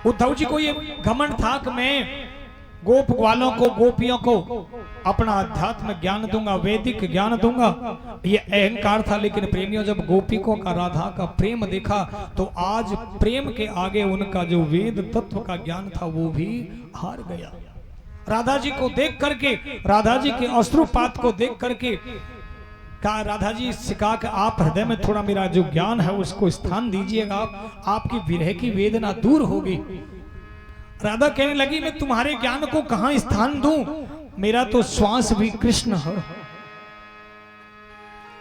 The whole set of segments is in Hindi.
उद्धव जी को ये घमंड था कि मैं गोप ग्वालों को, गोपियों को अपना अध्यात्म ज्ञान दूंगा, वैदिक ज्ञान दूंगा, ये अहंकार था। लेकिन प्रेमियों जब गोपिकों का, राधा का प्रेम देखा तो आज प्रेम के आगे उनका जो वेद तत्व का ज्ञान था वो भी हार गया। राधा जी को देख करके, राधा जी के अश्रुपात को देख करके कहा, राधा जी सिखा के आप हृदय में थोड़ा मेरा जो ज्ञान है उसको स्थान दीजिएगा, आपकी विरह की वेदना दूर होगी। राधा कहने लगी, मैं तुम्हारे ज्ञान को कहां स्थान दूं, मेरा तो श्वास भी कृष्ण है।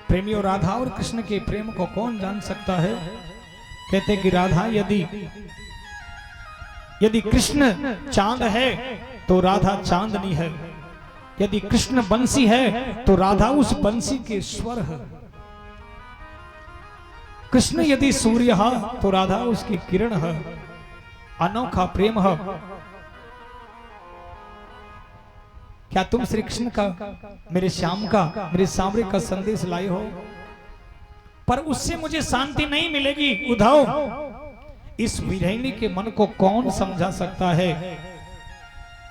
प्रेमियों, राधा और कृष्ण के प्रेम को कौन जान सकता है। कहते कि राधा यदि कृष्ण चांद है तो राधा चांदनी है, यदि कृष्ण बंसी है तो राधा उस बंसी के स्वर है, कृष्ण यदि सूर्य है तो राधा उसकी किरण है। अनोखा प्रेम है। क्या तुम श्री कृष्ण का, मेरे श्याम का, मेरे सांवरे का संदेश लाए हो, पर उससे मुझे शांति नहीं मिलेगी। उद्धव, इस विरहिणी के मन को कौन समझा सकता है।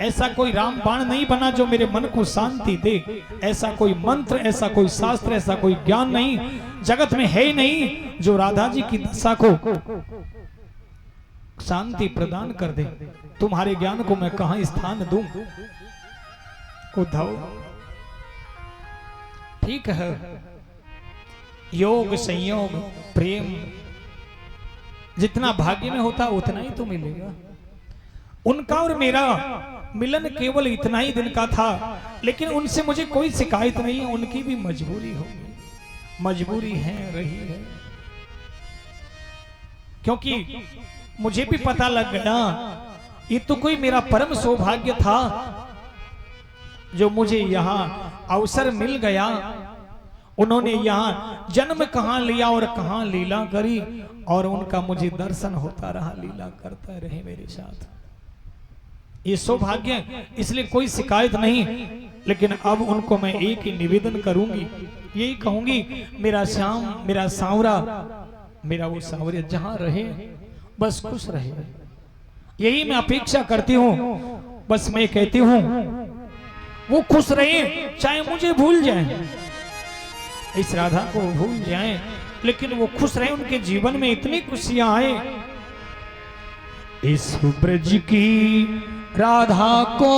ऐसा कोई रामबाण नहीं बना जो मेरे मन को शांति दे। ऐसा कोई मंत्र, ऐसा कोई शास्त्र, ऐसा कोई ज्ञान नहीं जगत में है ही नहीं जो राधा जी की दशा को शांति प्रदान कर दे। तुम्हारे ज्ञान को मैं कहां स्थान दूं। उद्धव, ठीक है, योग संयोग प्रेम जितना भाग्य में होता उतना ही तो मिलेगा। उनका और मेरा मिलन केवल इतना ही दिन का था, लेकिन उनसे मुझे कोई शिकायत नहीं है। उनकी भी मजबूरी होगी, मजबूरी है, रही है। क्योंकि मुझे भी पता लग गया ये तो कोई मेरा परम सौभाग्य था जो मुझे यहाँ अवसर मिल गया। उन्होंने यहाँ जन्म कहाँ लिया और कहाँ लीला करी, और उनका मुझे दर्शन होता रहा, लीला करता रहे मेरे साथ। ये सौभाग्य, इसलिए कोई शिकायत नहीं। लेकिन अब उनको मैं एक ही निवेदन करूंगी, यही कहूंगी, मेरा श्याम, मेरा सांवरा, मेरा वो सांवरिया जहां रहे बस खुश रहे। यही मैं अपेक्षा करती हूँ। बस मैं कहती हूँ वो खुश रहे, चाहे मुझे भूल जाए, इस राधा को भूल जाए, लेकिन वो खुश रहे, उनके जीवन में इतनी खुशियां आए। इस ब्रज की राधा को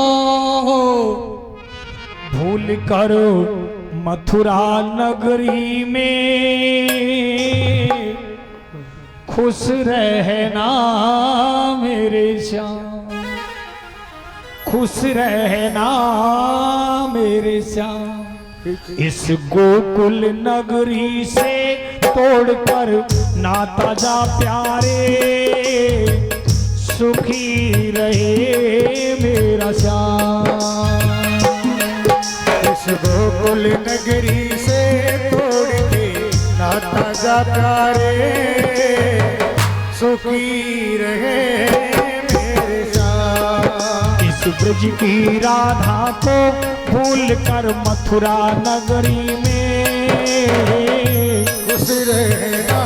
भूल कर मथुरा नगरी में खुश रहना मेरे श्याम, खुश रहना मेरे श्याम। इस गोकुल नगरी से तोड़कर नाता जा प्यारे, सुखी रहे मेरा श्याम। इस गोकुल नगरी से तोड़ के नाता जा प्यारे, सुखी रहे मेरे श्याम। इस ब्रज की राधा को भूल कर मथुरा नगरी में खुश रहना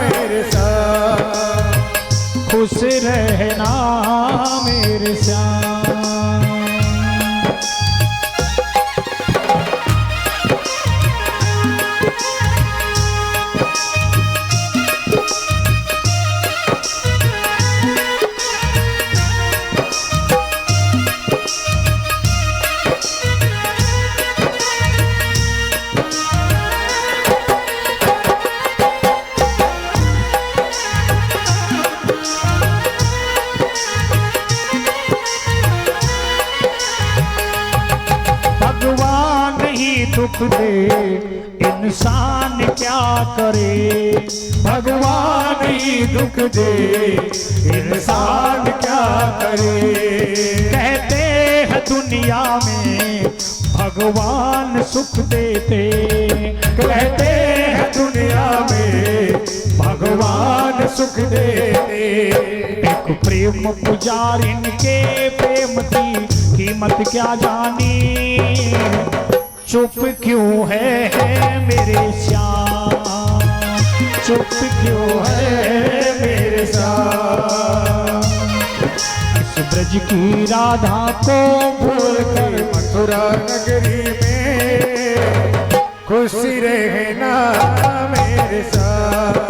मेरे श्याम, खुश रहना मेरे श्याम। दुख दे इंसान क्या करे, भगवान ही दुख दे इंसान क्या करे। कहते हैं दुनिया में भगवान सुख देते, कहते हैं दुनिया में भगवान सुख देते। एक प्रेम पुजारिन के प्रेम की कीमत क्या जानी, चुप क्यों है मेरे श्याम, चुप क्यों है मेरे श्याम। ब्रज की राधा को भूल कर मथुरा नगरी में खुशी रहना मेरे साथ।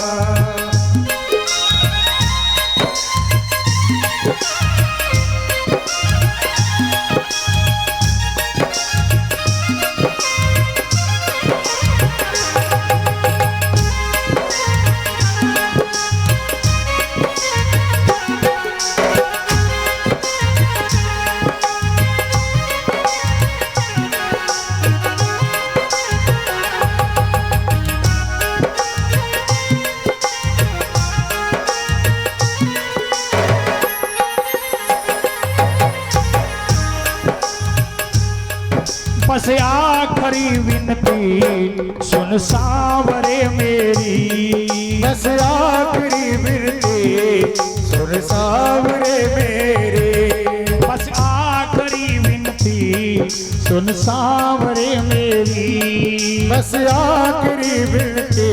बस आखरी विनती सुन सावरे मेरी, बस आखिरी विनती सुन सावरे मेरे, बस आखरी विनती सुन सावरे मेरी, बस आखिरी विनती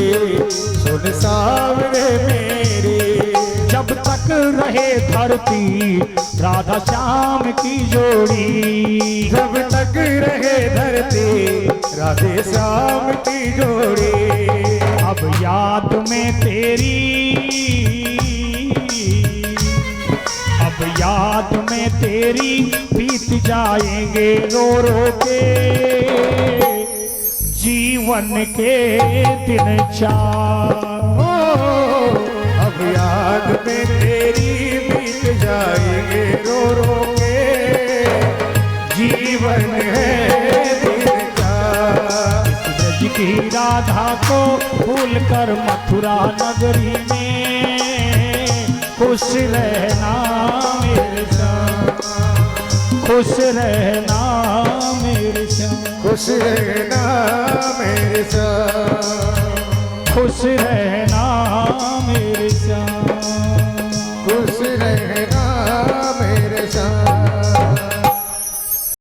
सुन सावरे मेरे। जब तक रहे धरती राधा श्याम की जोड़ी, जब तक रहे धरती राधे श्याम की जोड़ी, अब याद में तेरी, अब याद में तेरी बीत जाएंगे रो रो के जीवन के दिन चार। अब याद में तेरी बीत जाएंगे रो रो के जीवन है दिन का। ब्रज की राधा को भूल कर मथुरा नगरी में खुश रहना मेरे संग, खुश रहना मेरे संग, खुश रहना मेरे साथ, खुश रहना